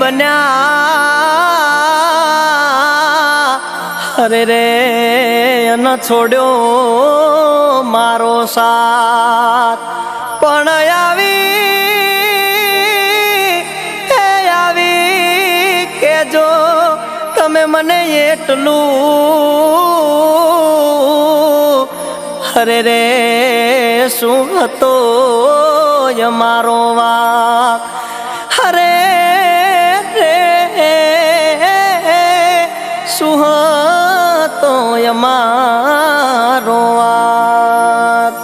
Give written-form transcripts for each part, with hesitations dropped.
બન્યા અરે રે ન છોડ્યો મારો સાથ પણ આવી કેજો તમે મને એટલું અરે રે શું હતો મારો વાક અરે રે શું હતો મારો વાક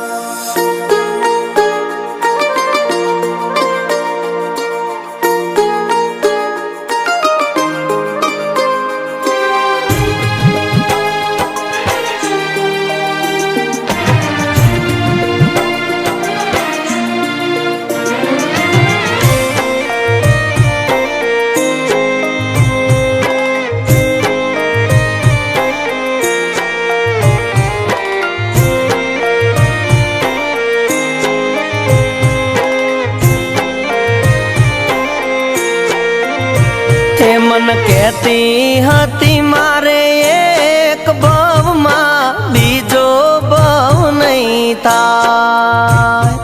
મન કહેતી હતી મારે એક ભવમાં બીજો ભવ નહીં થાય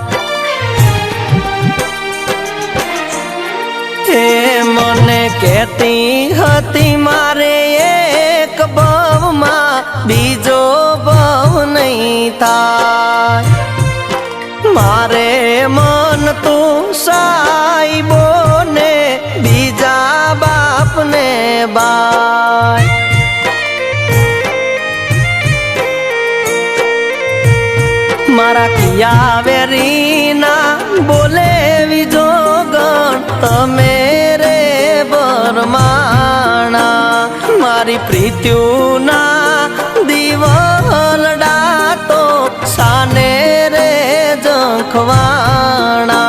મને કહેતી હતી મારે એક ભવમાં બીજો ભવ નહીં થાય મારે મન તું સાઈબો ને બીજા બાપને બાય મારા કિયા વેરીના બોલે વિજો ગણ તમે રે બરમાણા મારી પ્રીત્યુના દિવલડા તો સાને રે જંખવાણા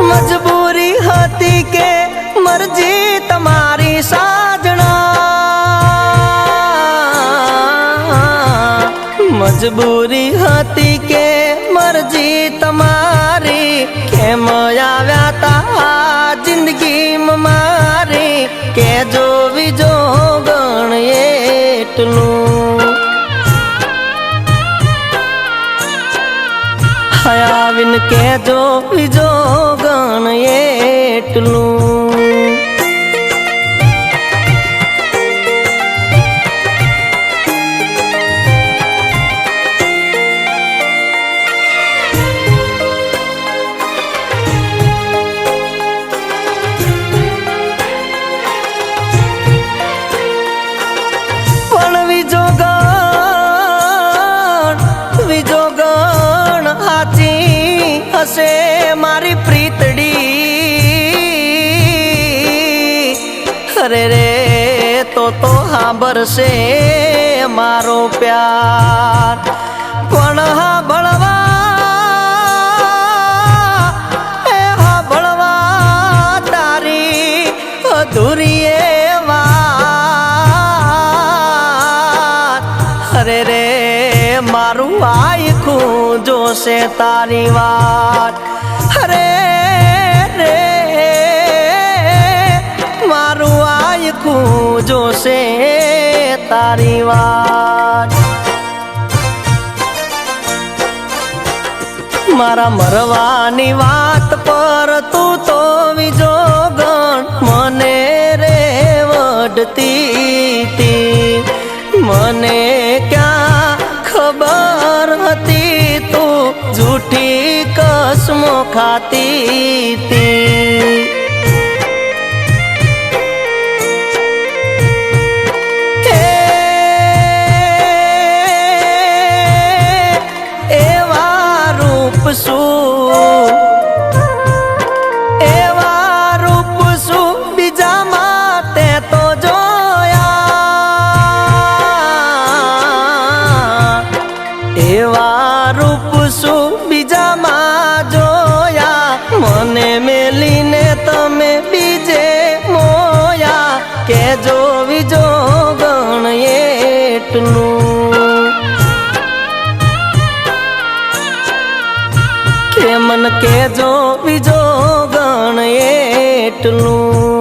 મજબૂરી હતી કે મરજી તમારી સાજણા મજબૂરી હતી કે મરજી તમારી કેમ આવ્યા તા જિંદગીમાં મારી કે જો વિજો ગણ એટલું આવીને કેજો બીજો ગણ એટલું પણ બીજો ગણ હાચી હશે મારી પ્રીતડી અરે રે તો હાંભળશે મારો પ્યાર પણ હાંભળવા તારી અધૂરી વાત અરે રે મારું આયખું જોશે તારી વાત અરે રે મારું આયખું જોશે તારી વાત મારા મરવાની વાત પર તું તો વિજો ગણ મને રે વડતી મને ક્યાં ખબર હતી તું જૂઠી કસમો ખાતી એવા રૂપ શું બીજા માટે તો જોયા એવા રૂપ શું બીજામાં જોયા મને મેલીને તમે બીજે મોયા એટલું કે મન કેજો બીજો ગણ એટલું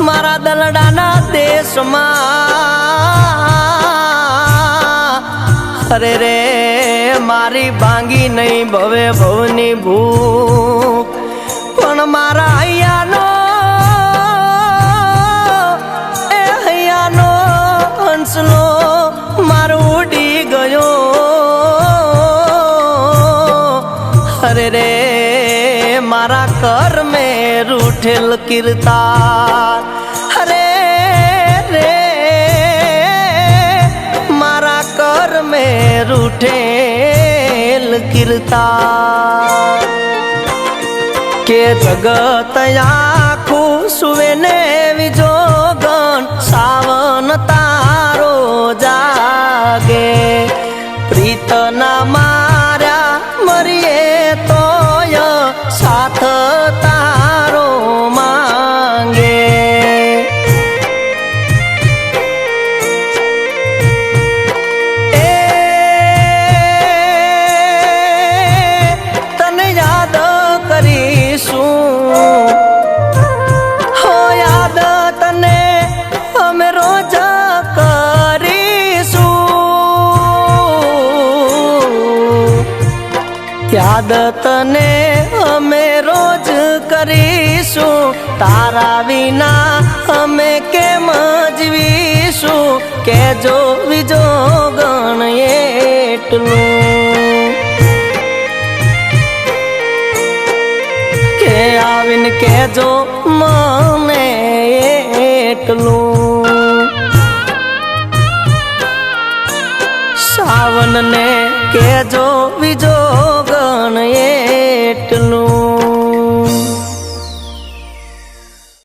મારા દલડાના દેશમાં અરે રે મારી ભાંગી નહીં ભવે ભવની ભૂખ પણ મારા હૈયાનો હંસલો મારો ઉડી ગયો અરે રે મારા કર મેં રૂઠેલ કીર્તાર અરે રે મારા કર મેં રૂઠેલ કીર્તાર કે જગત આખું સુવે ને વિજોગન સાવન તારો જાગે પ્રીતના માર્યા મરીએ તોય સાથ તારો માંગે એ તને યાદ કરીશું હો યાદ તને અમે રોજ યાદ તને અમે રોજ કરીશું તારા વિના અમે કેમ જીવીશું કેજો બીજો ગણ એટલું કે આવીને કેજો મને એટલું સાવન ને કેજો બીજો